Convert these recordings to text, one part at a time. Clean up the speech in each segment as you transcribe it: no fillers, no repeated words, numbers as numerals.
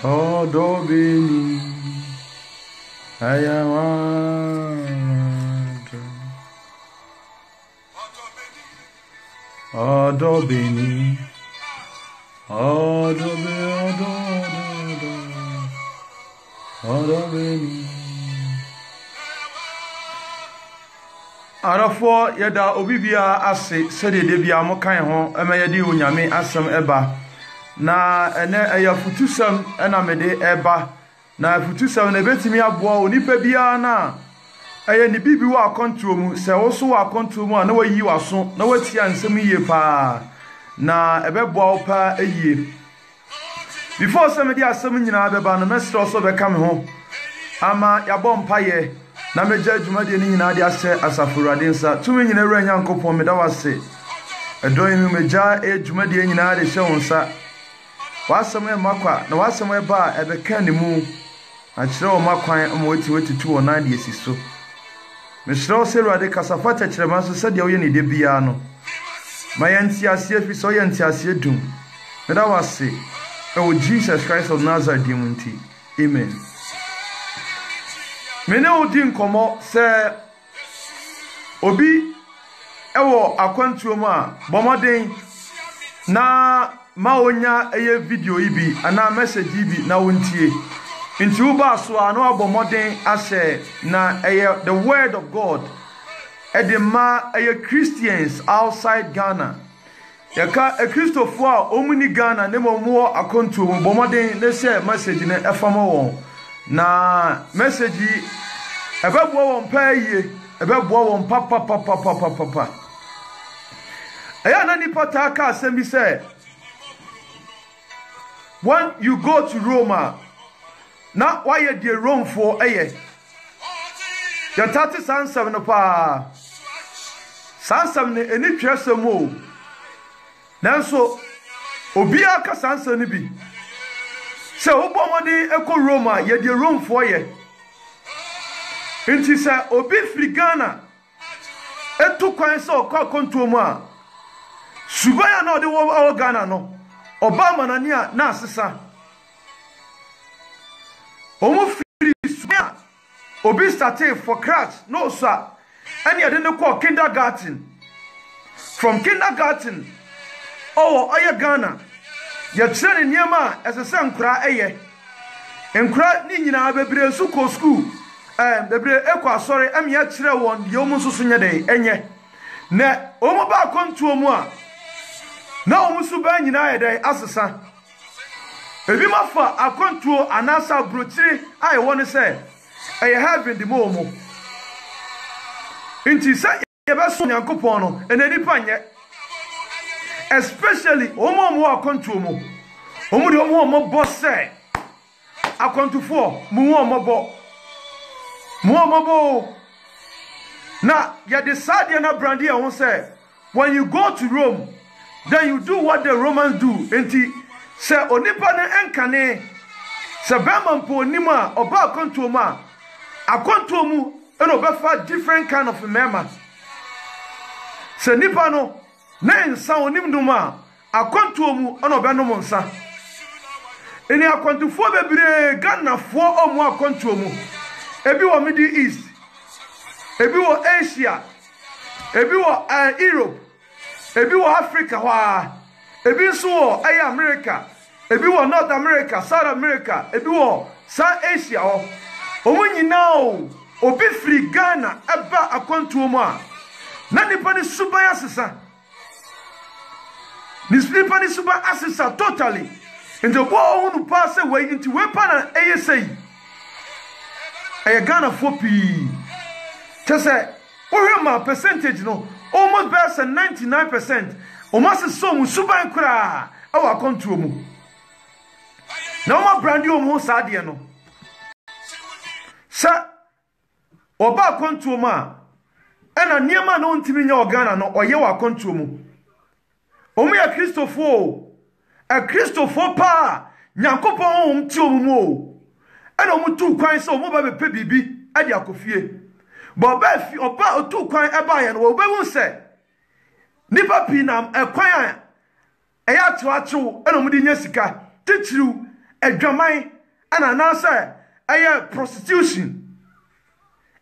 Odobini Ayawanta Odobini Odobini Arafo yada obibia ase sede de bia mo kan ho emayede onyame asem eba na ene ayafutusam ena mede eba na futusam na betimi aboa onipa bia na aye ni bibi wa akontuo mu se wo so wa akontuo mu na wayi waso na watia nsem yie pa na ebeboa wo pa ayie before some de asem nyina beba no mesro so beka me ho ama yabɔ mpaye na meja adwumade ni nyina de ase asafurade nsa tumi nyina wura nyankopɔn meda wase ɛdɔn mi meja adwumade nyina de hyɛ wonsa wasɛm makwa na wasɛm ba ɛbɛka ne mu akyerɛ wo makwan ama wati wo nan de esi so mesrɛ wo sɛ Awurade kasafa kyerɛma so sɛ deɛ woyɛ ne de bia no ma yɛnti ase afi so yɛnti ase dum meda wase ɛwɔ Jesus Christ of Nazareth dim nti amen. Mene odi nkomo se obi ewo akwantuo mu a bomoden na ma onya eye video ibi ana message ibi na wontie nti wo ba so a no abomoden ase na eye the word of God edema eye Christians outside Ghana yaka a Christopher a omuni Ghana ne momo akwantuo mu bomoden ne share message ne efamo won na message ebebo won pa yie ebebo won papa aya na ni pata ka asem bi say when you go to Roma na why the Rome for aye ya 30 sansam no pa sansam ne eni twesem o nanso obi aka sansam ne bi se obomodi eko Roma ye the Rome for ye inti se obi firi Ghana etu kwan se okwa kontuo mu a subaya na ode wo Ghana no Obama na nia na asesa omu firi subaya obi started for crash no sir any ade ne call kindergarten from kindergarten oye Ghana ye kire ne niema esese nkura eye nkura ni nyina bebre su ko school bebre ekwa sorry am ya kire won ye omu susu nye de enye na omu ba kontuo mu a na omu su ba nyina ye de asesa ebi mafa akontuo anasa brochiri ai won say eye heaven di mo omu inti say ye be so nyankopon no enani panye especially omu akontuo mu omu de omu boss say akontufo mu omu bo now, you decide na brandy and say when you go to Rome, then you do what the Romans do. Enti say onipa ne enkane se bema mpo nima oba akonto ma akonto mu eno befa different kind of member. Se nipa no na ensa onim duma akonto mu eno be no monsa. Eni akonto fo bebre Ghana fo omu akonto mu. Ebi wo Middle East, ebi wo Asia, ebi wo Europe, ebi wo Africa wa, ebi nso wo America, ebi wo North America, South America, ebi wo South Asia o. Omo nyina o, obi firi Ghana eba akontuo mu a. Na nipa ni suban asesa. Nipa ni suban asesa totally. Nti bo hunu pa se we nti we pa na eyesei. Aya Ghana fopi. Chese, my percentage no almost better than 99%. Almost so mu suban kura awa kontuo mu. Na ma brandi o mu sadie no. Sa oba kontuo ma ena niema no ntimi nya Ghana no oye wa kontuo mu. Omu ya Christopher a Christopher pa Nyankopon umti omu. Ena omu tu kwan se omu ba be pe bibi ade akofie. But be oba otu kwan eba ye no wo be won se nipa pi na ekwan eya to acho ena omu di nya sika titiriu adwaman ana na say aye prostitution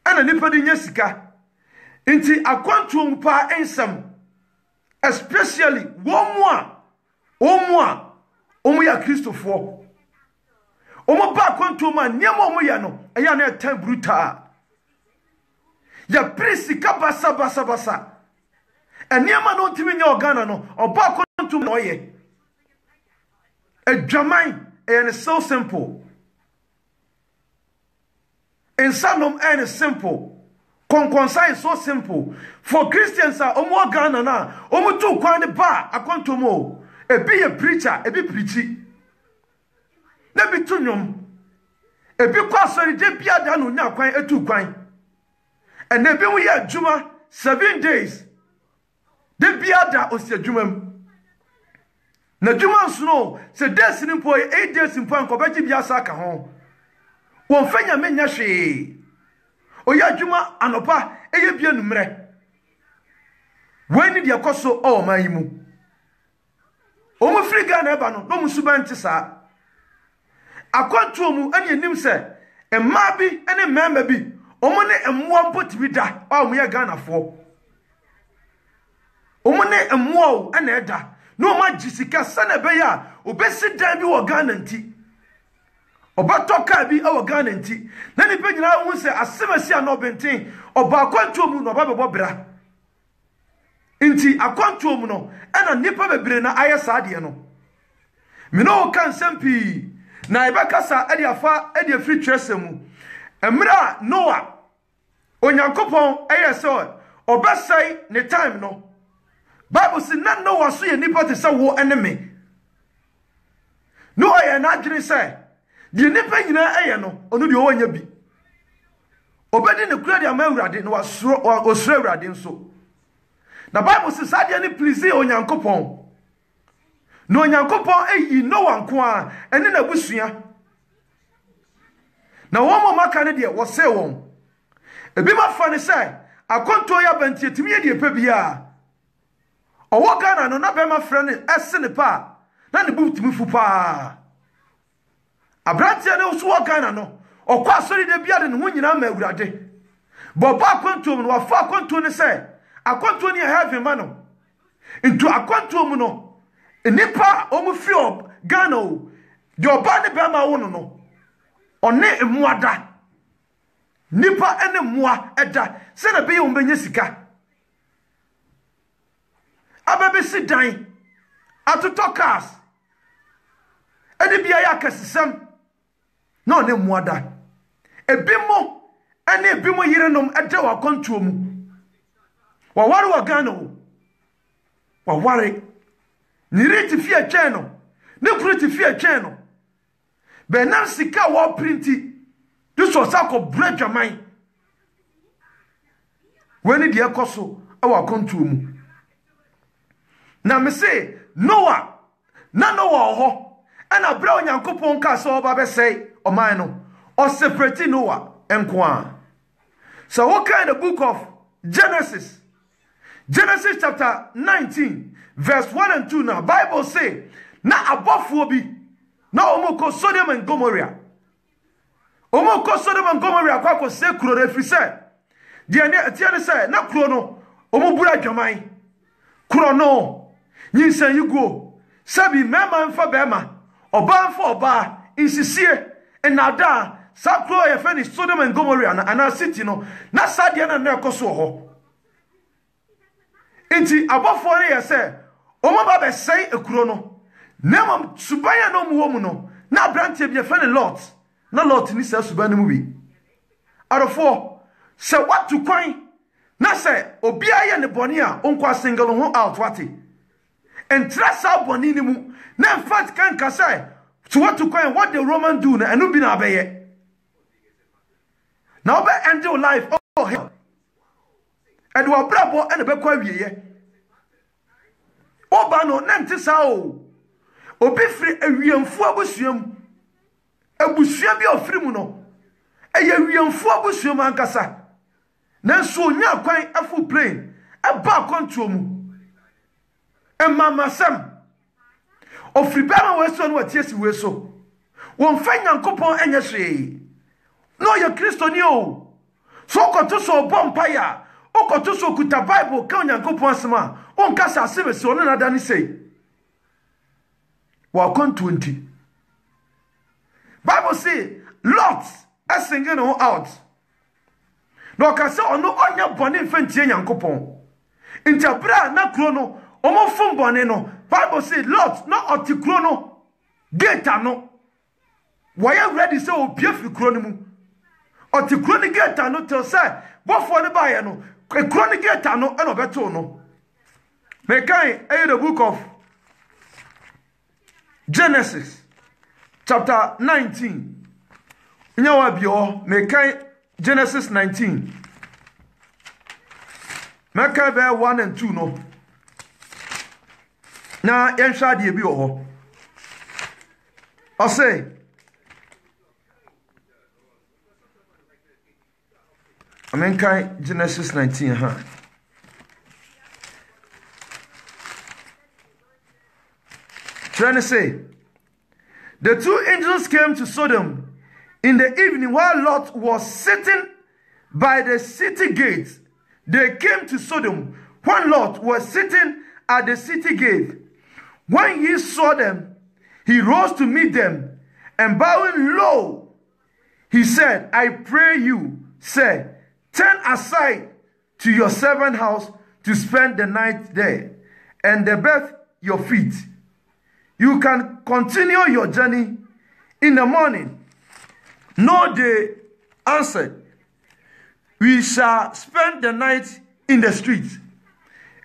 ana nipa di nya sika nti akwantu mpa ensam especially omua ya Kristofo omo ba akwantu ma niam omo ya no eya na etan brutal ya prisika basa eniam no ntimi nya organa no oba akwantu no ye adwaman and so simple in some and simple Konkonsa is so simple. For Christians are omo Ghana na omo tu kwan ba akontomo e be a preacher e be preachi na bi tu nyom e bi kwa sori de bia da no nya kwan etu kwan and na bi mu ye adwuma 7 days de bia da osi adwuma na adwuma nso no se days ni mpo 8 days mpo ankobaji bia saka ho won fanya menya hwe oya adwuma anopa eye bia numre wani de akoso o mayimu o mu friga na eba no mu suba nti sa akwantu mu ane anim se emma bi ene mema bi o mu ne emmoa mpotimi da o mu ye Ghana fo o mu ne emmoa o ane eda no ma jisika sana be ya obesi dan bi wo Ghana nti obatoka bi awo Ghana nti na ni pe nyina hu se asemasi ana obenten oba akwantu mu no oba bebo bra nti akwantu mu no ana nipa bebre na aye saade no me no kan sempi na ibakasa ade afa ade afri twesemu emra Noah onyankopon eye so obesai ne time no Bible say na Noah so ye nipa te se wo enemy Noah ye na adwene say di nipa nyina eye no onu de onya bi obedi ne kura de amawurade no wasoro osoro awurade nso na Bible says sadia ni please onyankopon no onyankopon eyi Noah nko a ene na busua na womo maka ne de wo se won ebi ma fa ne say akonto ya bantie timi ye de pa bia owo Ghana no na be ma frɛ ne ese ne pa na ne bu timi fu pa abrantia ne so wo Ghana no okwa asori de bia de ne ho nyina ma awurade bo ba akonto no wa fa akonto ne say akonto ni heaven mano into akonto mu no nipa omu fio Ghana o de oba ne be ma wo no one emuada nipa ene mua eda se na be ye ombenya sika ababe sidan atoto cars ede bia ya kasesem na one muada ebimo ene ebimo yirenom eda wa akonto mu wawari wa Ghana o wawari nire ti fi atwen no ne kuru ti fi atwen no be na sika wo printi this was a ko bredwaman weni de ekoso awa kontu mu na me say Noah ho ana bra onyankopon ka so oba be say oman no o separate Noah enko a so what kind of book of Genesis chapter 19 verse 1 and 2 now Bible say na abofo bi na omoko Sodom and Gomorrah kwa ko se kuro refri se de ne atia ne se na kuro no omobura dwaman kuro no nyinsan yugo sabi mema mfa bema oba mfa oba insisie enada sakro ye fe ni Sodom and Gomorrah na ana city no na sadia na ekoso ho Inti abofo ne yese omoba be sei ekuro no nemam subanya no mu wo mu no na brantie bi fe ne Lot na Lot ni se subanya mu bi arofo se watu kwan na se obi aye ne bone a onkwa single ho out wati entrasa bone ni mu na fat kan kasa to watu kwan what the Roman do na enu bi na abeye na obe end your life oh hell and wa brabo ene be kwa wieye oba no nante sa o obi firi awiemfu abusuam abusua bi ofiri mu no eye awiemfu abusuam ankasa nanso onya kwan afu plane aba kontuo mu emamasam ofiri bama weso no watiesi weso won fa Nyankopon enye hwe no ye Kristo ni o so koto so bompaya o koto so kuta Bible ka Nyankopon asema on kasa asebesi on na dani sei wa kon 20 Bible say Lot is singing out no kasa ono onya bone mfantie Nyankopon intabra na kro no omo fom bone no Bible say Lot na otikro no gate no why ready say opie fi kro no mu otikro ni gate no tell say bofo ne baye no kro ni gate no e no beto no mekai the book of Genesis chapter 19 nyawa bio mekai Genesis 19 mekai be 1 and 2 no na yenhwa de bi ho I say mekai Genesis 19 trying to say the two angels came to Sodom in the evening while Lot was sitting by the city gate. They came to Sodom when Lot was sitting at the city gate. When he saw them, he rose to meet them, and bowing low, he said, I pray you, sir, turn aside to your servant house to spend the night there, and bathe your feet. You can continue your journey in the morning. No, they answered, we shall spend the night in the streets.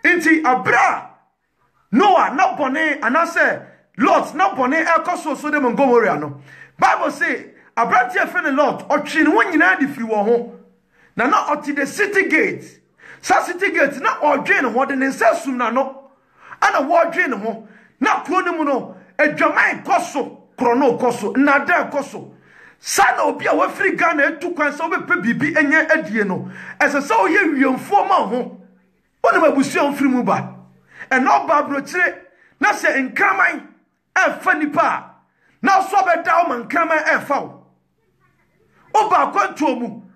Inti Abra, Noah, not bone, and I say, Lot, not bone, Elkoso, Sodom and Gomorrah. No. Bible say, Abra Tiafene Lot, or Chin, when you know if you were home. Now, not to the city gate. Sa city gate, not all drain, what in the Sasum, no. And a war drain, na krono e dwaman koso krono koso na da koso sana obi a wafri Ghana etu kwan so be bibi enye adie no ese so ye wiemfo ma ho wona mabusu on firi mu ba e no ba brochire na se nkraman e fa nipa na so be da o man nkraman e fa o ba kwanto mu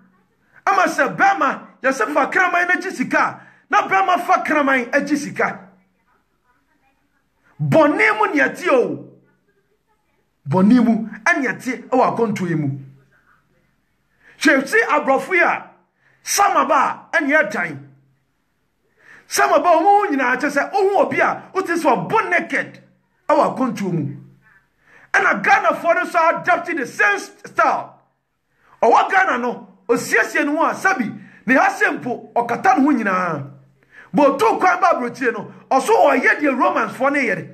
ama se bema ya se fa kraman na gisika na bema fa kraman agisika Bonimu nyati o bonimu anyati o akonto emu chefsi abrofu ya samaba anya tan samaba o nyina achese ohun obi a utiso born naked o akonto mu ana Ghana for so adapted the same style o wa Ghana no osiesie no a sabi ne ha sempo okata no nyina but to kwan ba brotie no oso oye de Romans for ne yere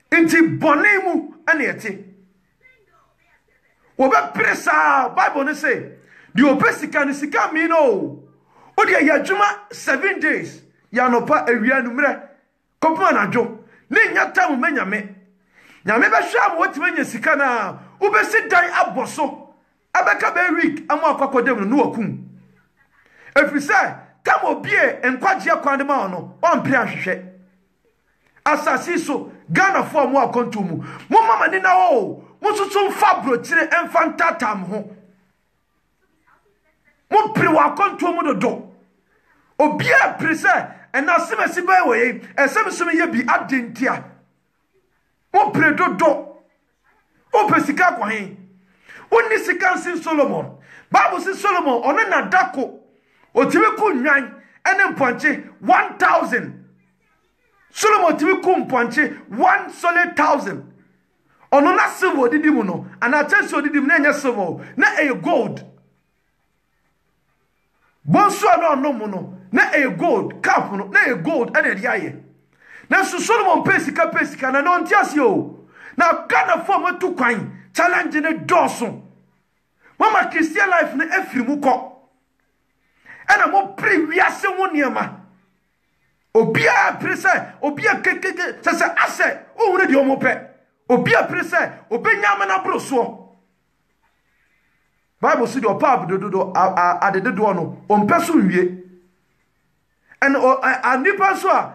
inti bonemu anete wo be presa Bible ne say the obesika ne sika mi no o de yadwuma 7 days ya no pa awia numre kopma na dwo ne nyata mu manyame nyame be hwa mo woti manya sika na wo be si dan aboso abeka be week amu akwakodem no wakum efisa tamo bie enkwaje kwande ma no on pira hwehwe asasi so Ghana for mo akonto mu mo mama ni na o mo tutu mfa brochire emfanta tam ho mo pri wa akonto mu dodo obi a prese ena semesi ba we esemesome ye bi adentia mo pri dodo o pesika kwahin oni sika sin Solomon Bible says Solomon ono na dako otime ku nwan ene mponche 1000 Solomon tibi ku mponche 1 solid 1000 ono na silver didimu no ana chance odidimu na enya silver na e gold bonso na ono mu no na e gold cap no na e gold ene dia ye na Solomon pesika na no ntiase o na Ghana form tu kwan challenge ne doso mama Christian life na efirimu ko ena mo pri wiase wo niema obia prese obia kekeke sese ase ohun de omo pe obia prese obenya na broso Bible say the pap do adede do no ompeso wie en anipa so a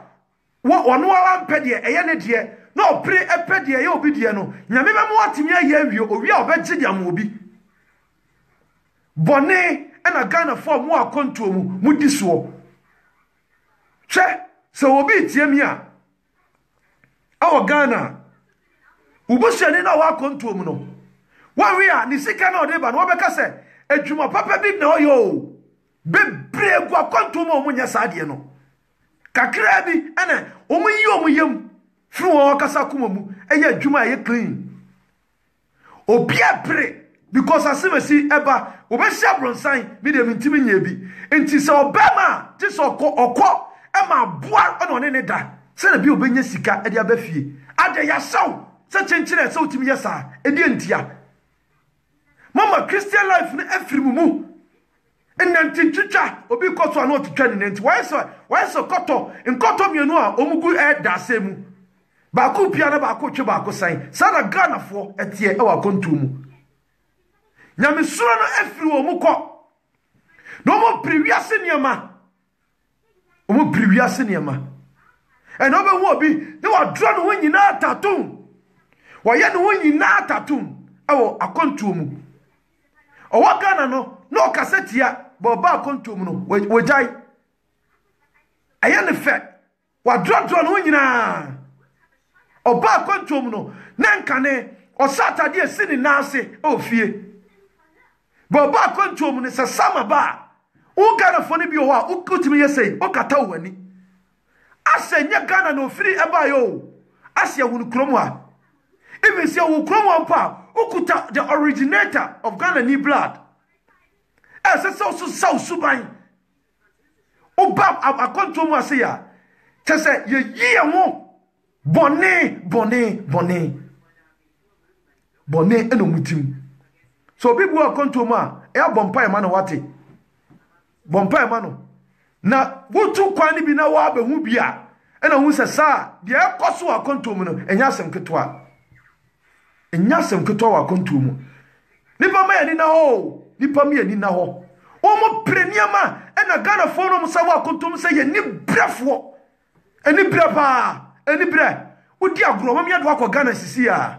wo no wa mpe de eye ne de no pre epe de ye obi de no nyame be mo atimi aye awie owi a obegye de am obi bone ena Ghana for mo akonto mu mudi so hwe so obi tie mi a awo Ghana ubusuani na wa akonto mu no wa wi a ni sika na ode ba no obeka se adwuma papa bi na oyo bebre gu akonto mu omunya saade no kakra bi ena omuyi omuyam fru o kasa kuma mu eye adwuma ye clean obi abre because asemesi eba obehia bronsan bi de mintimi nya bi enti se obema ti so okọ e ma boa ona ne da se na bi obenya sika e de abafie ade ya saw se chenchire se otimi yesa e de ntia mama Christian life ne afirimu mu enanti twitwa obi koto ana otwitwa ne nenti why so koto nkoto mienu a omugu e da asemu ba ko pia na ba ko twe ba ko san sada Ghana fo etie e wa kontumu nyame suro no afiri wo mu ko no mo previous niema o mo previous niema e no be hu obi ne wa dro no nyina tatum wa ye no nyina tatum e wo akontumu o wa Ghana no kasetia bo ba akontumu no wojai aye ne fe wa dro no nyina o ba akontumu no na nkane o satade esini nase o fie Boba kontu mu ne sasama ba u Ghana fo ne bi o wa ukutimi yesei o kata wani asenya Ghana no firi eba yo asia wunu kromu a even say wu kromu ampa ukuta the originator of Ghana ni blood ese so suban oba akontu mu ase ya tese ye yi ho bone eno mutim so people are come to ma e bompa e ma no wate bompa e ma no na wotu kwani bi na wa ba hu bia e na hu se sa de e koso wa konto mu no enya asem ketwa wa konto mu nipa ma yani na ho nipa ma yani na ho o mo premiama e na Ghana fo no mo sa wa konto mu se ye ni brefo eni brepa eni bre odi agro ma me do akọ Ghana sisi a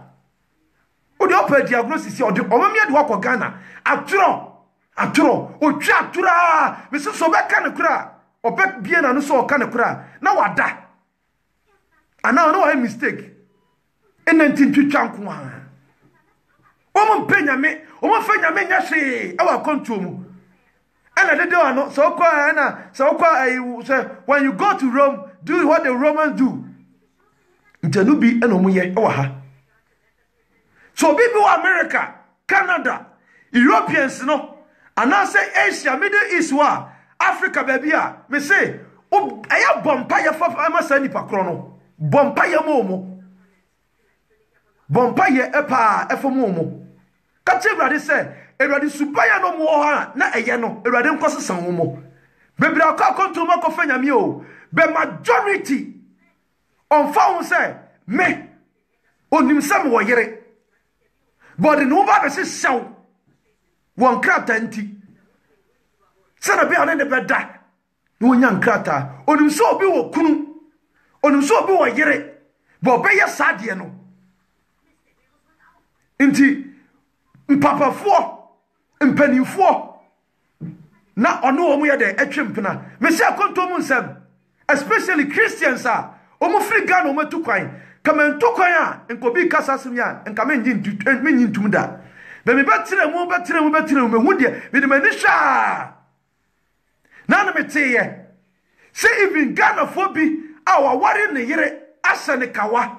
odi opa diagnosis odi omamia de wakọ Ghana aturo otwa atura mesi so be kan kura obek bie na no so kan kura na wada ana no wa mistake enantin twitwa nko a omo penyame omo fenyame nya hwe e wa kontu mu ana de do no so when you go to Rome do what the Romans do ntanu bi ena omo ye e wa ha. So people America, Canada, Europeans no, and I say Asia, Middle East wa, Africa baby me say, oh, I have bompire for Amasani Pacrono, bompire momo, bompire epa efomomo. Catch say, everybody supaya no more, na ayano, everybody cause some momo. Baby, I'll come to Marco Fenya mio, but majority on phone say, me, on him some wire. But the nobody says so. One crata anti. Sana be on the bed. No young crata. On him so be wo kunu. On him so be wo yere. But be ya sadie no. Inti mpapa fo. Mpani fo. Na ono omu ya de etwempena. Me se akonto mu nsem. Especially Christians are. Omu free Ghana omu tu kwan. Kama ntokwan a enkobi kasa asem ya enka menyi ntum da be me betire mu me hu de me de mani hwa na na meteye se even Ghana for bi awa ware ne yere asa ne kawa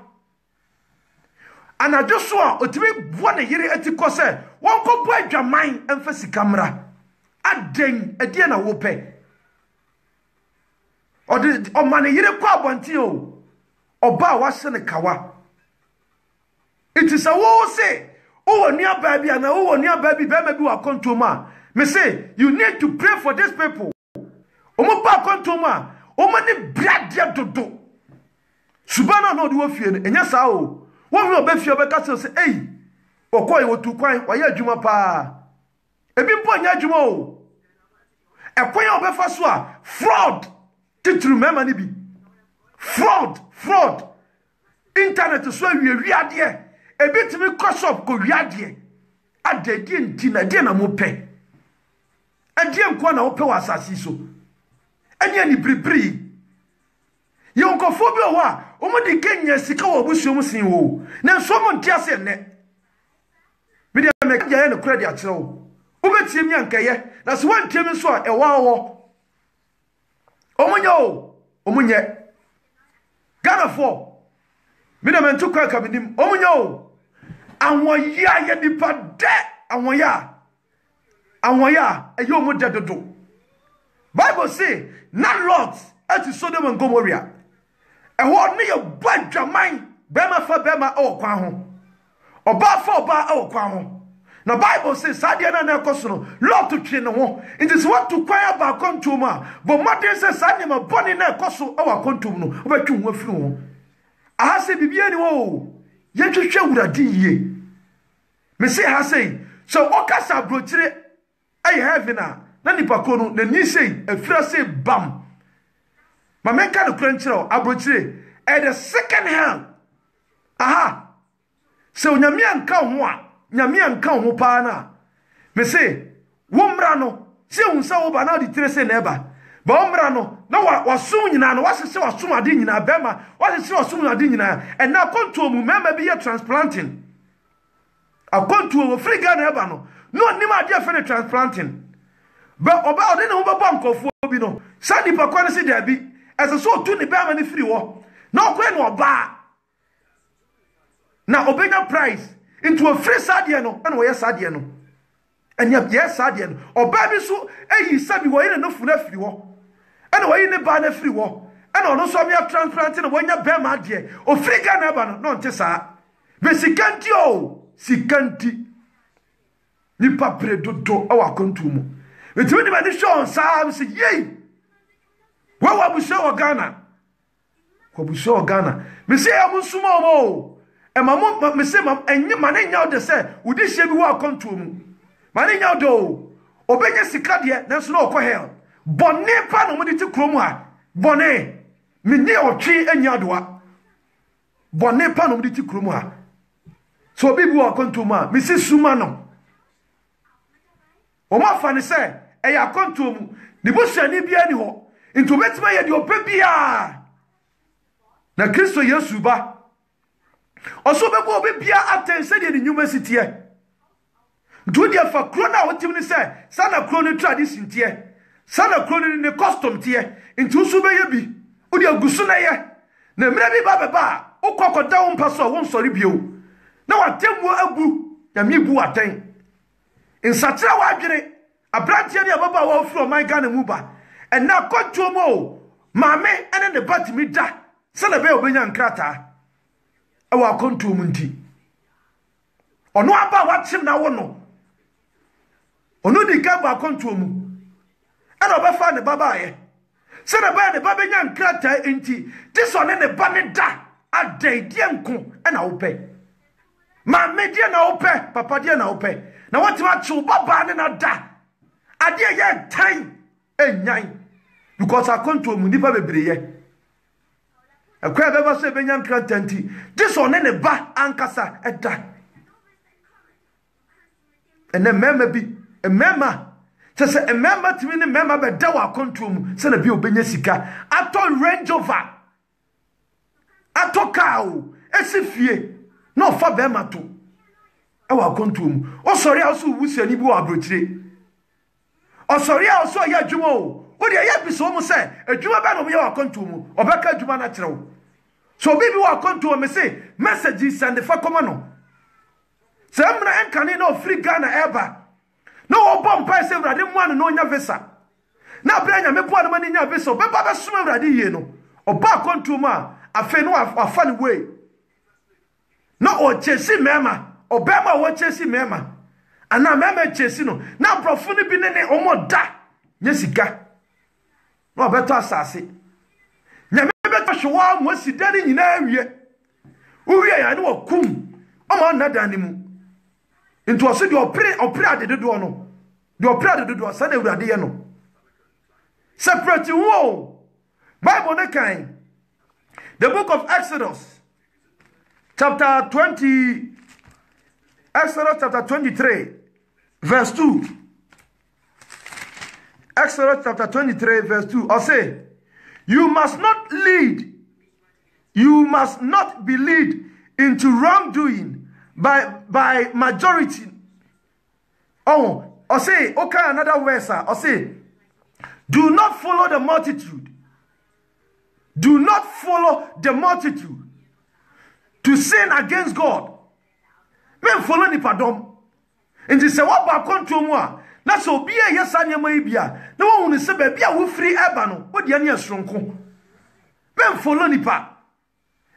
anajo so a otimi bo ne yere atiko se won ko bo adwaman emfa sikamra aden adie na wo pe odi o mane yere kwa abonti o Oba wasene kawa. It is a wo say, oh near baby and oh near baby baby wa kontoma. Me say you need to pray for these people. Omo ba kontoma, omo ni bradia dodo. Subana no de wo fie enya sa o. Wo wi obafie obeka say eh. Okoy wo tu kwan wa ya adwuma pa. Ebi mpo anya adwuma o. Ekwan obefa so a fraud. Titru mema ni bi. Fraud. internet so wi ade ebetimi shop ko wi ade adedi ntina de na mo pe ade nko na wo pe wasasi so ene ni bribri yonkofo bi o wa o mo de kenya sika wo busuom sin wo na so mo ntia se ne me de me kya ne kura de akere wo obetie mi ankaye na so wantie mi so e wa wo omunye Ghana for me de mentu kwa kabinim omunye anwoya ye nipa de anwoya eyo mu de dodo Bible say none Lot at Sodom and Gomorrah eho ne ye badwaman bema fa bema o kwa ho oba fa oba o kwa ho na Bible says sadia na ekoso no Lot twe ne ho it is what to kwaya ba kontum a but modern says sadia ma boni na ekoso e wa kontum no obetwe ho afiri ho aha se bibia ni wo ye twehwe wurade yie me say ha say so okasa brochire ay heaven na nipa ko no na ni say afira say bam ma menka no kranchiro abrochire at the second hand aha so nyame anka ho a nyame anka ho pa na me say wo mra no se unsa wo ba na di tire say na eba ba wo mra no na wasum nyina no wasese wasum ade nyina bema wasese wasum ade nyina and na konto mu mema bi ye transplanting akonto wo free Ghana eba no ni ma ade afa transplanting ba oba ode ne ho ba bankofo bi no sadi pa kwa ne se da bi ese so tu ni bema ni free wo na okwe no oba na obenya price into a free sadie no na wo ye sadie no enya ye sadie no oba bi so eyi sabi wo ye no fu na free wo ena wo ye ne ba na free wo ena ono so me transplant no wonya bema ade o free Ghana ba no nte sa be sikanti o sikanti ni papre dodo awa kontumu eti woni ba ni show sa se yei wa bu show Ghana ko bu show Ghana me se ya musumo mo e mamo me se enye mane nya de se udi hye bi wa kontumu mane nya do obenye sika de na so na okọ hell bone pa no mo di ti kromu ha bone me ni otwe anya doa bone pa no mo di ti kromu ha so bi wa kontumu a me se suma no o ma fa ne se e ya kontumu ni bo shani bia ni ho into betima ye de opa bia na Kristo Yesu ba oso bebo obi bia atense de university e do dia fa krona wotim ni se sana krona tradition tie sana krona ni custom tie into so be ye bi odi agusu na ye na mira bi ba beba ukokoda wo mpa so wo nsori bio na watemu agu ya mi bu aten insatira wa adwene abrantie ne ababa wa ofro man Ghana mu ba ena kotuomo maame ene ne batimi da sana be obenya nkrata awa kontuomu nti ono aba watim na wo no ono di gaba kontuomu ena obefa ne baba ye sana ba ne baba nya nkrata nti tisone ne ba ne da adai die nko ena wo pe maame die na wo pe papa die na wo pe na watima chu baba ne na da ade ye tan enyan because akontuomu nipa bebreye akwa beba so benya nkrantanti this one ne ba ankasa eda ene mema bi mema sese mema timi ne mema be da wa akontuomu se na bi obenya sika ato Range Rover ato car esifie no fa bema to e wa akontuomu o sori a so wusiani bi wa abrochire o sori a so ya dwuma o odi ya biso mu se adwuma ba no ye wa kontuomu obeka adwuma na kirewo so bibi wa kontuomu se messages and fa komano se mna enkane na free Ghana eba no obom pa se urade mu anu no nya visa na branya me bo anu mani nya visa obeba be suma urade yie no oba kontuomu a afa no afa ni way no o chesi mema obema wo chesi mema ana mema chesi no na brofo ni bi ne omoda nyesika no beto asase nyame beto hwa mo sidani nyina awie uwie ya ne wakum o na dani mu into oso de opre adedodo no de opre adedodo sa na urade ye no separate wo Bible ne kan the book of Exodus chapter 20, Exodus chapter 23, verse 2. Exodus chapter 23, verse 2. I say, you must not be led into wrongdoing by majority. Oh, I say, okay, another verse. I say, do not follow the multitude. Do not follow the multitude to sin against God. Men follow ni pardon. And they say, what about control moi? Na so bia yes anyama ibia. Na wo hu se ba bia wo free eba no. Wo de ane asronko. Men follow nipa.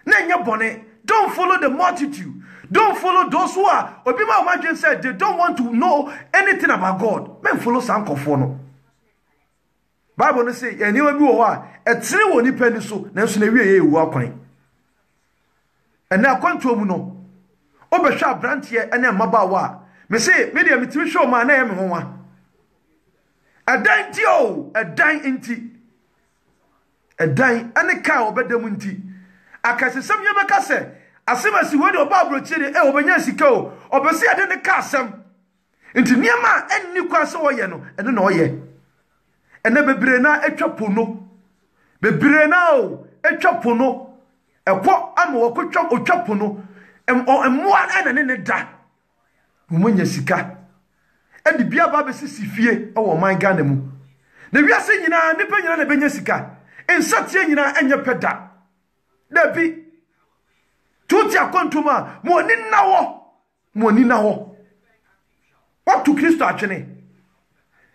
Na nya bone. Don't follow the multitude. Don't follow those who are. Obi ma imagine said they don't want to know anything about God. Men follow sankofo no. Bible no say eniwa bi wo ho a etire wo nipa ni so na so na wie ye ewu akwan. Ena akwanto mu no. Obehwa brantie ene mabawa. Me say me dey metimi show ma na ye me ho wa. Edan ti o, edan inti. Edan ane ka obedam inti. Akasesem ye beka se asemasi we de oba abrochi de obenya sika o. Obese ade ne ka asem. Inti niema enni kwa se wo ye no, ene na oye. Ene bebre na etwapo no. Bebre na o, etwapo no. Ekwo ama wo kwatwa otwapo no. Emmoa ene ne da. Umunya sika. Edi bia ba besisi fie ewo man Ghana mu. Na wiase nyina nipa nyina na benya sika. Ensatie nyina enye peda. Da bi tuti akontuma mo ni na wo. What to Kristo atwene.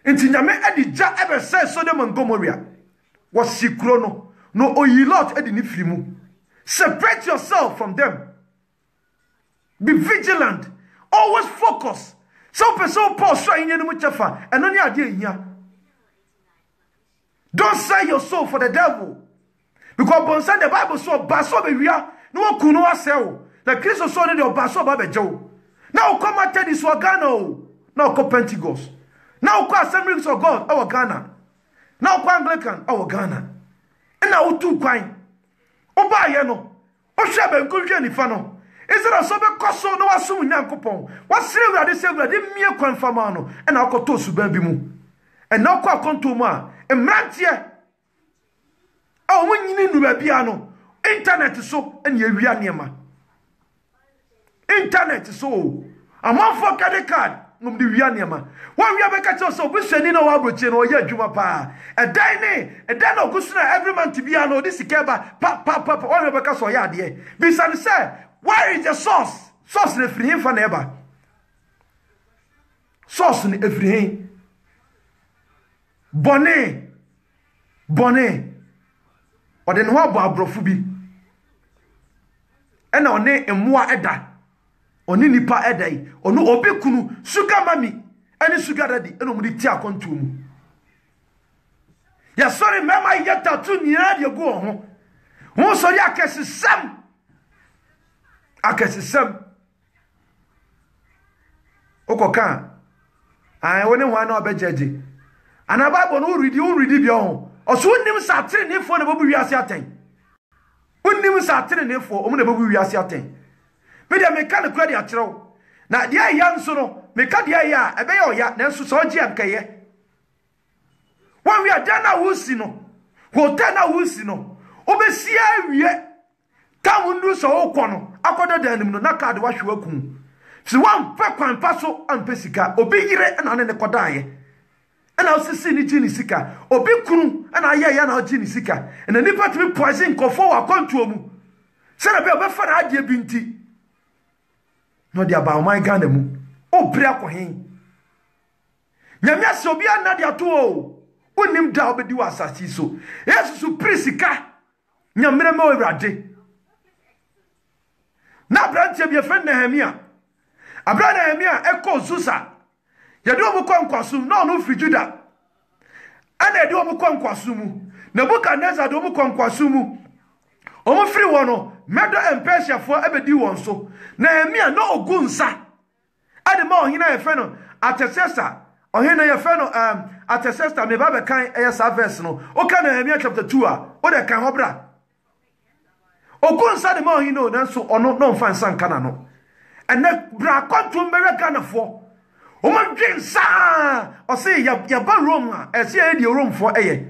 Enti nyame edi ja ebe se Sodom and Gomorrah. Was sikro no oyilot edi ni firi mu. Separate yourself from them. Be vigilant. Always focus. So person Paul so in mu chefa. And only ade hia. Don't sell your soul for the devil. Because bonsan the Bible so baso be wia. No kunu asel. Na Christ so ne the baso ba bejo. Now come at this Ghana. Now come Pentecost. Now come Assemblies of God our Ghana. Now come Anglican our Ghana. And now two kwan. Oba ye no. O hwe be nkohwe nifa no. Ezra so be koso no wasum nyankopon. Wasire wurade se wurade mie kwan fama no. E na akoto suban bi mu. E na akọ akonto mu a emrantie. A wo nyini nu ba bia no. Internet so e na ewia niema. Internet so. Amanfo credit card ngum di wia niema. Wan wia be ka che so busani na wa broche no ye adwuma pa. E dan no gusuna every month bia no this ikeba pa wan be ka so ya de. Bisan say where is the source? Source ne free him for neighbor. Source ne free him. Bonne. O de no abo abrofu bi. E na one emmoa eda. Oni nipa eda yi. Onu obekunu sugar mami. Any sugar daddy. Eno mu di ti akonto mu. Ya sorry mema yeta tu nyina de go ho. Ho sorry akesesem. Akesesem okoka ai woni ho na obejeje ana Bible no read bi ho oso nim satere ne fo na babu wiase aten unnim satere ne fo omu na babu wiase aten me de me kan kwa de akyerɛw na de ya nso no me ka de ya ebe ya oya na nso so ogie ankaye wan wi ada na wusi no hotel na wusi no obesia wie tamundu so okono akodo danim no na card wa hwe akun si wan pe kwan paso ampesika obi yire na ne kodaye na osisi ni jini sika obi kunu na ya na jini sika na nipa timi poison kofo wa kontuo mu se na be obefa na ade binti no dia ba my Ghana mu obri akohen nyame ase obi anade ato o onim da obedi wa asasi so yesu prisika nyamre ma owrade na branche bi efren Nehemia abra Nehemia eko Susa yede omu kwankwasu na onu fi Juda ana yede omu kwankwasu mu Nebukadnezar de omu kwankwasu mu omu free wono Medo and Persia fo ebedi won so Nehemia no ogunsa ade ma ohina efren no Artaxerxes ohina efren no Artaxerxes me ba be kan verse no o kan Nehemia chapter 2 a o de kan hobra okunsa de ma ohino nanso ono no mfa nsa nka na no ene bra kwantum bewe Ghana fo o ma dwen sa o se ya ba Rome a ese ya di Rome fo eye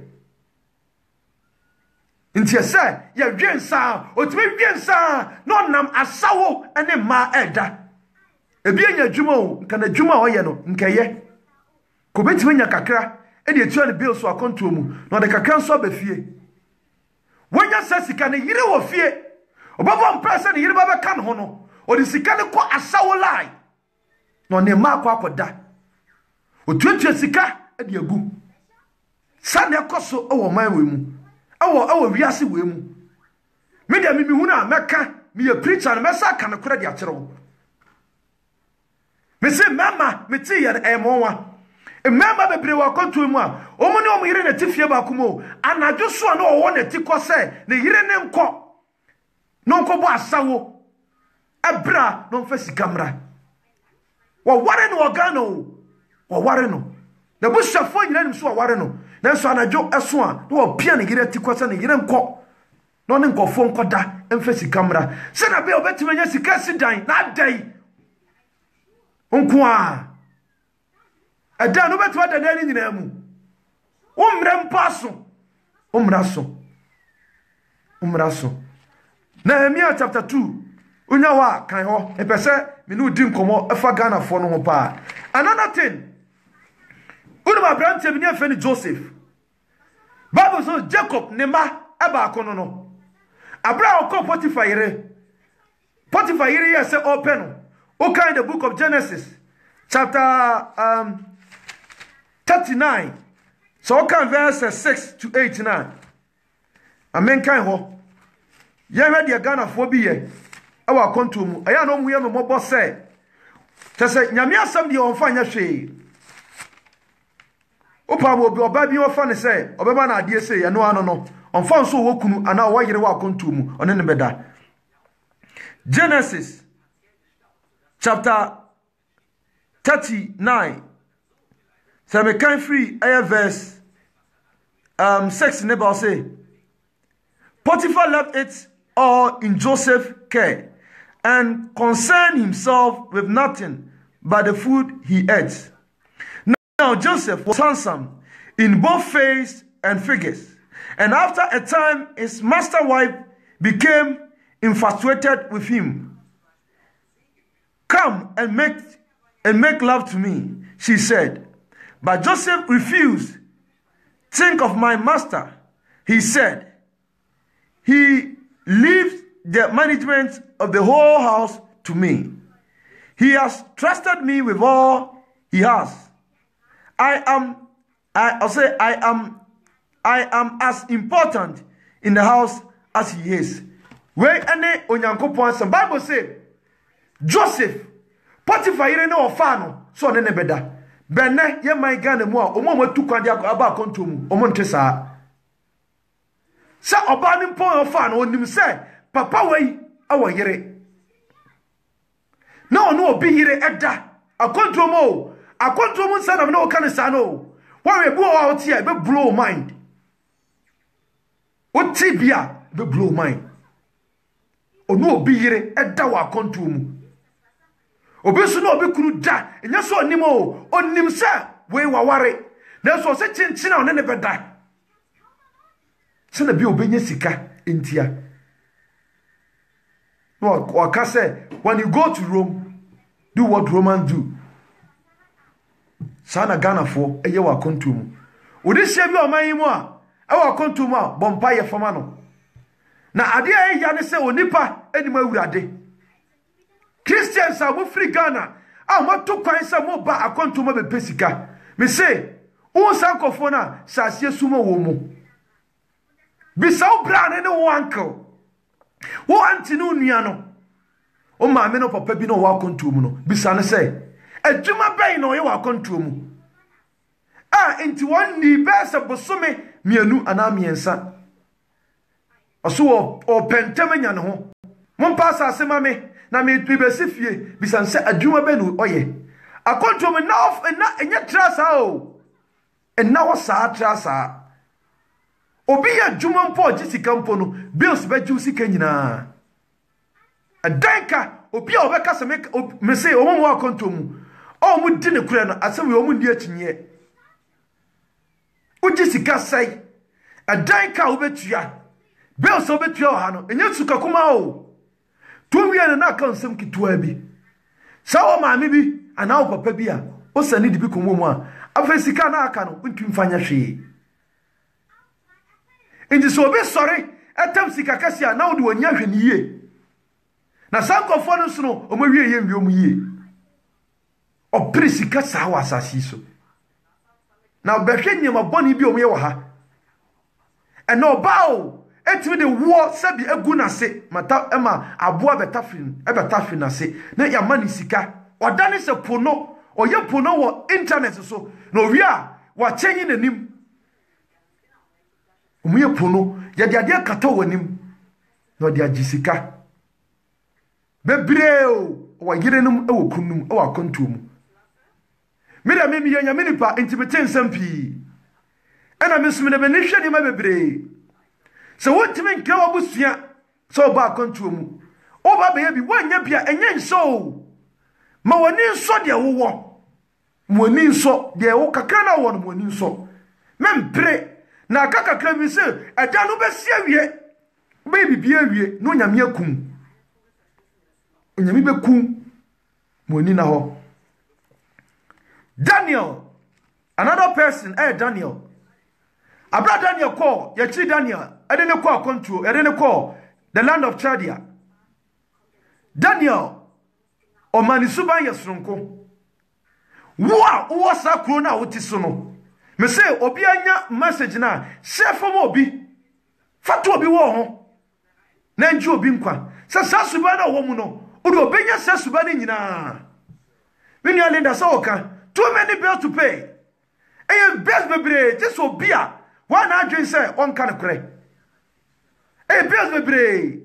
nti ese ya dwen sa o timi dwen sa no nam asawo ene ma eda ebi enya dwuma o nka na dwuma o ye no nka ye ko betimi nya kakra e de etua ne bill so akonto mu no de kakra nso abafie wonya sasika ne yire wo fie obabo mpresa ne yire baba kan ho no o de sika ne ko asawo lai no ne ma akoda o tuatua sika e de agu sa ne koso o wo man we mu awo wiase we mu me de mi hu na meka me ye preacher na mesa kan kora de akere wo me se mama me ti ye emonwa Remember the brew wa kontu mu a omo ne omo yire na tifie ba kumo anadwo so na owo na tikọ se na yire ne nkọ no nkọ bo asawo abra no mfa sikamra wo ware no organo wo ware no na bu shafo nyina nim so wo ware no na so anadwo eso a na wo pia na yire tikọ se na yire nkọ no ne nkọfo nkọda mfa sikamra se na be obetimanya sika sidan na dai nko a Ada no beto ada na nyina mu. Umre mpaso. Umraso. Nehemiah chapter 2. Unya wa kan ho. Epese me no di nkomo efa Ghana fo no ho pa. Another thing. Unuma brante bi ne feni Joseph. Bible says Jacob ne ma eba akono no. Abra okọ Potiphar yire. Potiphar yire ye se open. O kind the book of Genesis chapter 39. So can verses 6 to 89. Amen kan ho. Ye hwe de Ghana fo bi ye. E wa konto mu. Aya no mu ye me mobo se. Tese nyame asam de on fa nya hwe. Opa mo bi oba bi ofa ne se, obeba na ade se ye no ano no. On fa nso wo kunu ana wo yire wa konto mu. One ne beda. Genesis chapter 39. So me can free verse 6 neighbor say Potiphar left it all in Joseph's care and concerned himself with nothing but the food he ate. Now Joseph was handsome in both face and figures, and after a time his master wife became infatuated with him. Come and make love to me, she said. But Joseph refused. Think of my master, he said. He leaves the management of the whole house to me. He has trusted me with all he has. I am as important in the house as he is. Where any onyankopon some Bible say Joseph Potiphar yire ne ofano so ne beda. Benne ye my Ghana mu a omo matu kwade aba konto mu omo nte saa sa oba ni mpon ofa na onim se papa wei awo yire na ono obi yire eda akonto mu nsa na no kan sa no wa we bu o oti e be blow mind oti bia be blow mind ono obi yire eda wa akonto mu obi so na obi kunu da enya so onimo onim se we waware na so se chinchina one ne beda se na bi obenye sika entia no waka say when you go to Rome do what Romans do sana Ghana for eye wa kontum odi hye bi o man mu a e wa kontum a bompa ye fama no na ade a ya ne se onipa enim awurade Christians are mo free Ghana. Ah, mo to kwan sa mo ba akonto mo be pesika. Me say, won san kofo na sase sumo wo mo. Bisa wo bra ne wo uncle. Wo anti no nua no. O ma me no papa bi no wa akonto mu no. Bisa ne say, adwuma bɛn no ye wa akonto mu. Ah, enti won ni be se bosome mienu ana miensa. Oso o pentemanya ne ho. Mo pa asase ma me. Na me tu besifie bisanse adwuma benu oye akonto me na enya trasa o enna wo saa trasa obi ya dwuma mpo gisika mpo no bills be ju sika nyina adanka obi a obeka se me say omo akonto mu o mu di ne kure no asem we omu ndi akinye uji sika sai adanka obetua bills obetua ha no enye suka kuma o to wiye na aka nsem kitua bi sawo maame bi ana o papa bi a o sani di bi komo mu a afa sika na aka no ntum fanya hwe inji so be sorry etam sika kasia na wo de wonya hwe ni yie na sankofo no so no o ma wie yem bi o mu yie o pre sika sa wa asasi so na behwe nyema boni bi o mu ye wo ha eno bawo etimi de wo sabi egu na se mata ema aboa betafin na se na ya mani sika odane se pono oye pono wo internet so no wi a wa chenyi nanim omuye pono ya de ade kata wanim no de agisika bebreo wa yirenum e wo kunum e wa kontum mira me yenya minipa intimate nsampi ana mesumene benihwe ni ma bebre so wotime nka wabusua so ba kontum oba be bi wanya bia enye nso ma woni nso de wowo woni nso de wo kakra na wo no woni nso mempre na kakakra bi se ada no besi awie baby bi awie no nyame akum onyame bekum woni na ho Daniel another person Daniel abra Daniel call ya chi Daniel edene call control edene call the land of Chaldea Daniel o mani suban yesronko wo sa kro na wotiso no me say obi anya message na share from obi fatu obi wo ho na nji obi nkwa se sa suban na wo mu no odo obenya sa suban nyina when you linda so oka too many bills to pay bills bebre just obi a one adwin say on kan kore bills bebre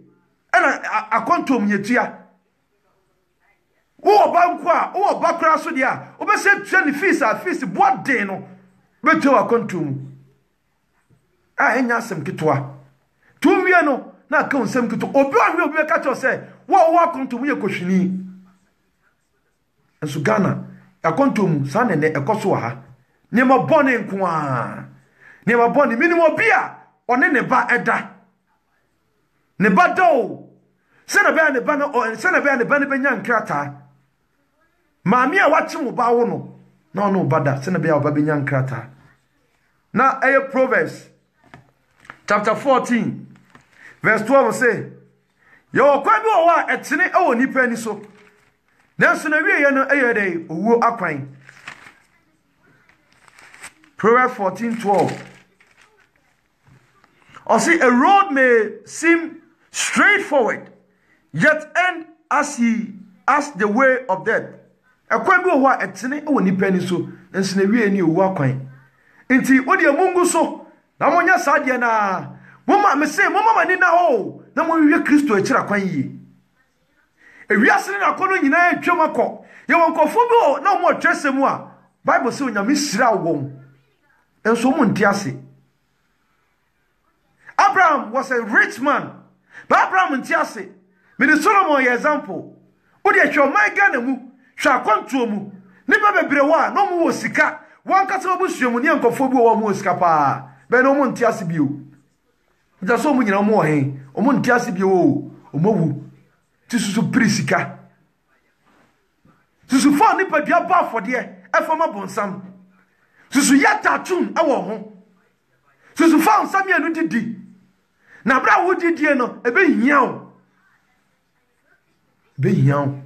ana akonto mnyetua wo banku a wo bakra so dia wo be say twa ni fees boade no beto akonto mu enya asem kitwa to wie no na aka nsem kito obi ahwe obi ka cho say wo akonto mu ye kohwini enso Ghana akonto mu sa ne ekoso ha ne ma bone nko a ne ma bone minimo bia one ne ba eda ne ba do se na be ne ba no se na be ne ba ne benya nkrata maami a wachi mu ba wo no na ono bada se na be a ba benya nkrata na Proverbs chapter 14 verse 12 say yo kwa bi o wa etene e wo nipa ni so nanso na wie ye no dey owo akwan Proverbs 14:12 or see a road may seem straightforward yet end as the way of death akwan bi o wa etene e wo nipa ni so nanso na wie ni owo akwan nti odi amungu so na monya saade na mama me say mama mani na ho na mo wie Kristo akira kwan yi ewiase na kono nyina atwam akọ ye wonkofo bi o na mo twesemu a Bible say onyame sira wo enso mo ntiase Abraham was a rich man but Abraham ntiase me the Solomon ye example odi atwa man Ghana mu hwa kwantuo mu nipa bebre wa no mo wo sika wankasa obusuamu ne nkofo bi wo mo sika pa be no mo ntiase bi o nta so mo nyina mo he o mo ntiase bi o mo wu ti susu prisika susu fa nipa bia ba afode efama bonsam susu yata tun awo ho susu fa nsam ya no didi na bra wo didie no ebe hiawo be hiawo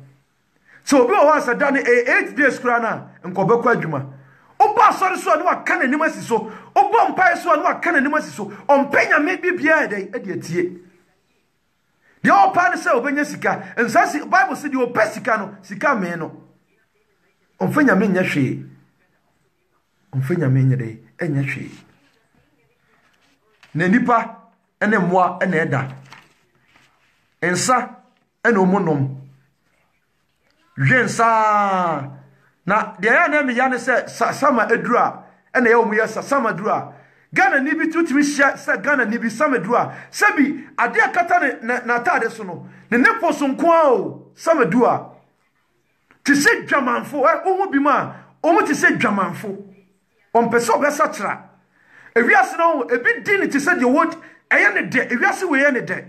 so obi o wa sa dane 8 days kura na nkobe kwa adwuma oba sori so na waka na nim asiso oba mpai so na waka na nim asiso ompenya me bibia e de atie the all part say obenya sika ensasi Bible say the opesika no sika me no onfenya me nya hwe onfenya me nya de enya hwe na nipa ene moa ene eda ensa ene omonom jensa na de ya na me ya ne se sama edura ene ya omu ya sama dura Ghana ni bi tutimi hia se Ghana ni bi Samedua sebi ade akata na atade so no ne nepo so nko a o Samedua ti se dwamanfo ohu bi ma omu ti se dwamanfo ompese obesa kira ewiase no ebi di ni ti se de word eye ne de ewiase we ye ne de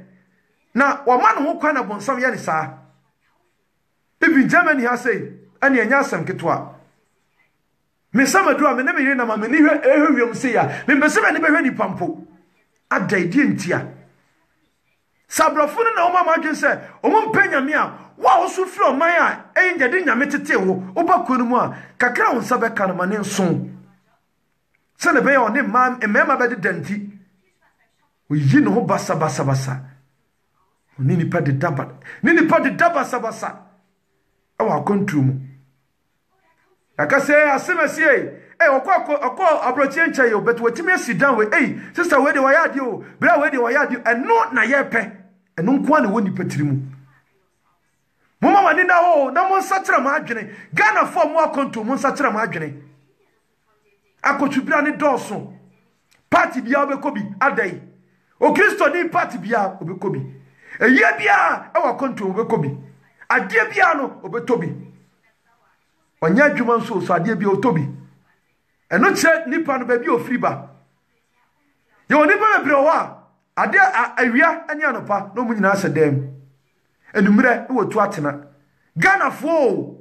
na o ma no ho kwa na bonsam ye ne saa ebi Germany ha say ani anya asem ketwa me Samedua me ne me yire na ma me ni ehwewem se ya me mbese me ne behwe ni pampo adai die ntia sabrofo na o ma madwen se o mo mpanya me a wa wo so firi o man a enje de nyame tete wo obakonu mu a kakra won sabe kan ma ne nson se ne be ya oni ma emema be de danti o yi no ho basa ni pa de daba sabasa awa kontru mu akase asemesie okọ abrochie nche yo but wetimi sit down we sister we de wayade o bra we de wayade eno na ye pe eno nko na woni petiri mu mama wani na ho na mo nsatira ma adwene Ghana for mo akonto mo nsatira ma adwene akotubira ni doso party bia obekobi adai o Kristo ni party bia obekobi eye bia e wa konto obekobi ade bia no obetobi onya adwuma nso so ade bia otobi eno che nipa no ba bia ofiri ba ye oni ba bebre wa ade awia ani anopa no mu nyina sedem enumre e wotu atena Ghana fo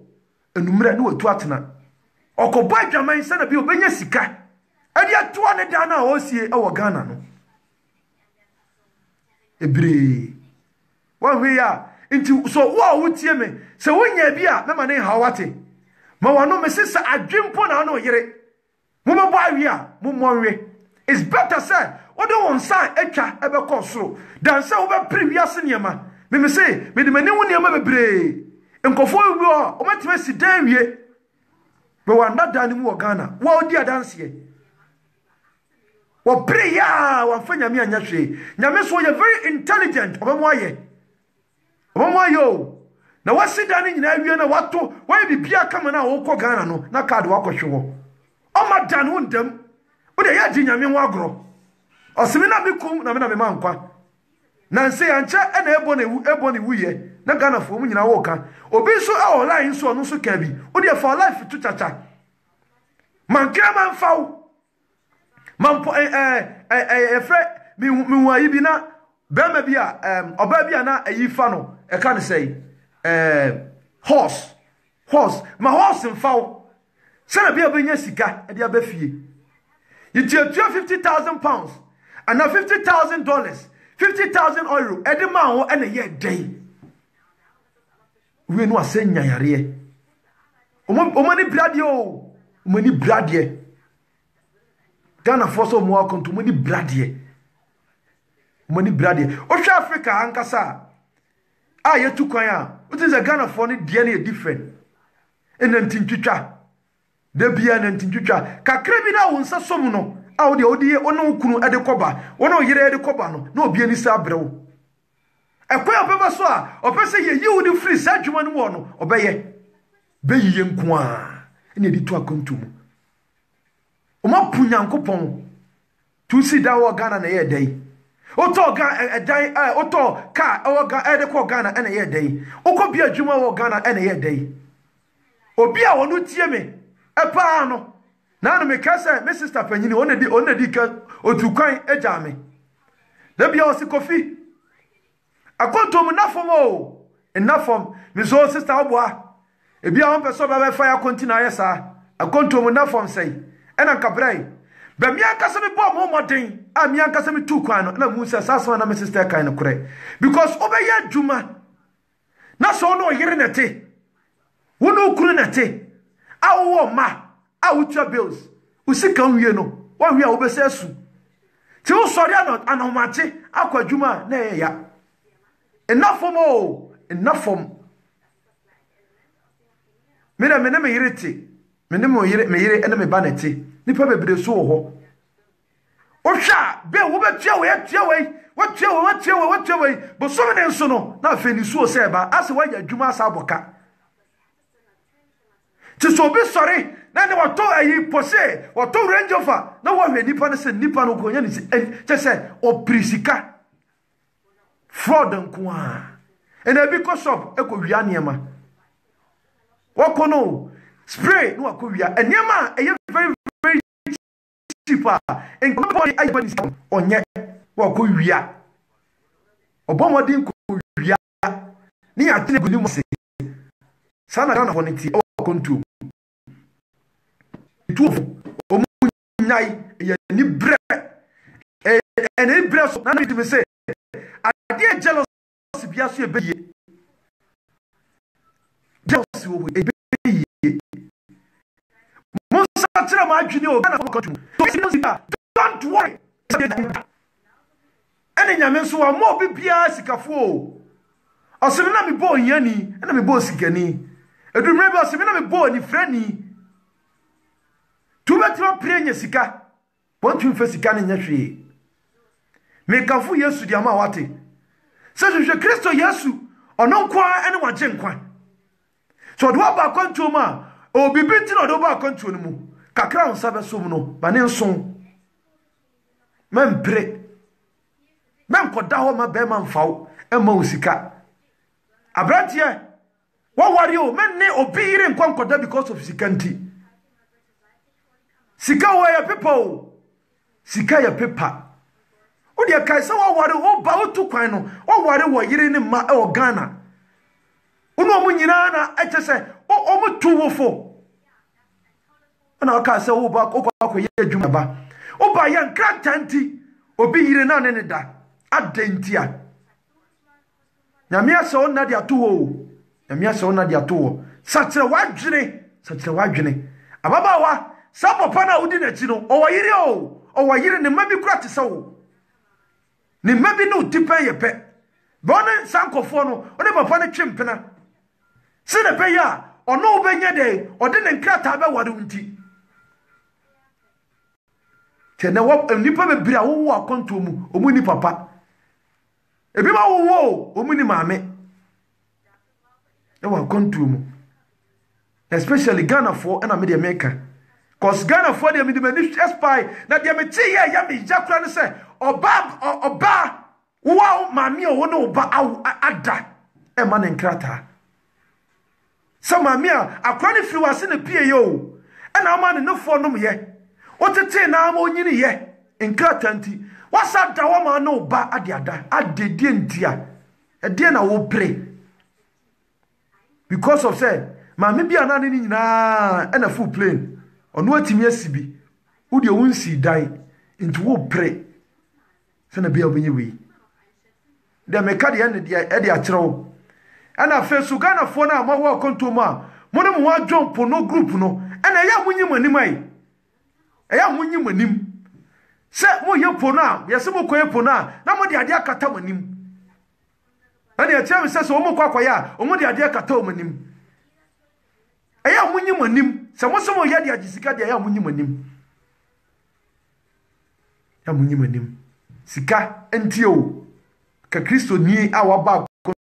enumre ne wotu atena okobo adwaman se na bia obenya sika ade atoa ne da na osie e wo Ghana no ebre wa hwe ya nti so wo wotie me se wonya bia mema ne hawate ma wano me sisa adwempo na no yere mo mabo awia mo monwe is better say odo won san etwa ebe ko soro dan say wo be previous niema me say me de mani wo niema bebre enkofo wi o matime si dan wie be wanda dan mu wo Ghana wo odi adanse wo pre ya wo fanya me anya hwe nyame so ye very intelligent obamo ayo na wasi dan nyina wie na wato wa bibia kama na wo ko Ghana no na card wa ko hwe o ma dan ho ndam wo de ya di nyame ho agro osimi na bikum na me mankwa na nse ya nche na ebo ne wuye na Ghana fo mu nyina wo ka obi so e online so no so ka bi wo de for life to chacha mankira manfaw mampo fre mi wa yi bi na bema bia oba bia na ayifa no e ka ne sei horse ma horse mfaw sana bia benya sika e dia ba fie yitie 50,000 pounds and $50,000 €50,000 e de ma ho e na ye den we no asenya yare o ni brade o ni brade Ghana force mo akonto mo ni brade o hwe Africa ankasa a yetu kwan a what is a Ghana for ni de na different enantintwitwa de bia nantintwitwa kakra bi na wonsa som no a wo de odi ono kunu ede koba ono yire ede koba no na obi ani sa brew ekwa opeba so a opese ye yiwu ni free sa dwuma no no obeye beyiye nko a ene di to akontum o ma punyankopon tu si da wo Ghana na ye dai oto ga edan oto ka wo ga ede ko Ghana ene ye dai okobia dwuma wo Ghana ene ye dai obi a wonu tie me epa no na no me kasa me sister panyini onedi ka otukwan eja me da bia o si kofi akontom nafom enafom me so sister oboa ebia won peso ba fa ya kontina yesa akontom nafom sei ena nkabrai ba mi ankasa me bo mo moden a mi ankasa me tukwan no na mu se sasa na me sister kan no kure because obeya djuma na so no yire nete wono kuru nete awo ma awutua bills usika nwie no wa hwe a obese asu ti wo sori anomache akwadwuma na ya enafom me yireti me yire ene me baneti nipa bebre so ho ohwa be wo betua we bo so me nso no na afeni so se ba ase wa ya adwuma asa aboka so be sorry na ne wato ayi pose wato range over na wo hwe nipa ne se nipa no konya ne se se oprisika fraud nko a ena bi ko shop e ko wia niema wako no spray no wako wia niema e very very cheap en ko body ayi bani onye wako wia obomodin ko wia ni atene guni mo se sana na honeti wako ntu tu omunyai ye ni bre ene bre so na me say ade jealous bia so ebeye jealous wo ebeye monsa tira ma adwene o na kotu don't worry ene nyame so wa mo bibia sikafo o osemi na me bo nyani na me bo sikani edumre bi osemi na me bo ni frani tu betro prenya sika pontu mfa sika ne nyahwe me kafu Yesu dia ma wate se je Kristo Yesu ono kwa ene waje nkwa so do ba kontu ma o bibi no do ba kontu no mu kakra on sabe so mu no ba ne nson mempre koda ho ma be ma mfawo e ma osika abrantie wo wari o men ne obi ire nkwa koda because of sikanti sika wo ya people sika ya pepa o de kai se wo wari o ba otu kwan no wo wari wo yire ne ma e o Ghana uno mu nyina na eche se o mu tuwofo na o ka se wo ba ko ye adwuma ba o ba ya nkrantanti obi yire na ne da adentia nyame ase o na de atowo nyame ase o na de atowo sachire wadwene ababawa sa papa na udi na chi no o wa yire ne mabi kura te se wo ne mabi no tipa ye pe bone sankofo no o ne papa ne twempena se ne pe ya ono obenya de o de ne nkrata be wade unti tene wo nipa be bira wo akonto mu omu ni papa ebi ma wo omu ni maame e wa akonto mu especially Ghana for na me de America cause Ghana for de me de mani spy na de me ti ya me jakura ne se oba wo maame o no oba ada e ma ne nkrata so maame akwa ne firi wase ne pie yo e na ma ne nofo nom ye otete na ama onyini ye nkrata nti wasa da wo ma no ba adiada adedie ntia e de na wo pray because of say maame bia na ne nyina e na full plane ono atimi asibi wo de wonsi dai nti wo pray se na bia obenye wi de meka de ne de e de akyerew ana fesu Ghana fo na ma wo konto ma mo ne mo wa jump no group no ana ya munyi manim ai eya munyi manim se mo ye po na ye se mo koye po na mo de ade akata manim ana ya tell me se so mo kwakwaya o mo de ade akata o manim eya munyi manim se mo ye de agisika de eya munyi manim ya munyi manim sika enti o ka Kristo ni a wa ba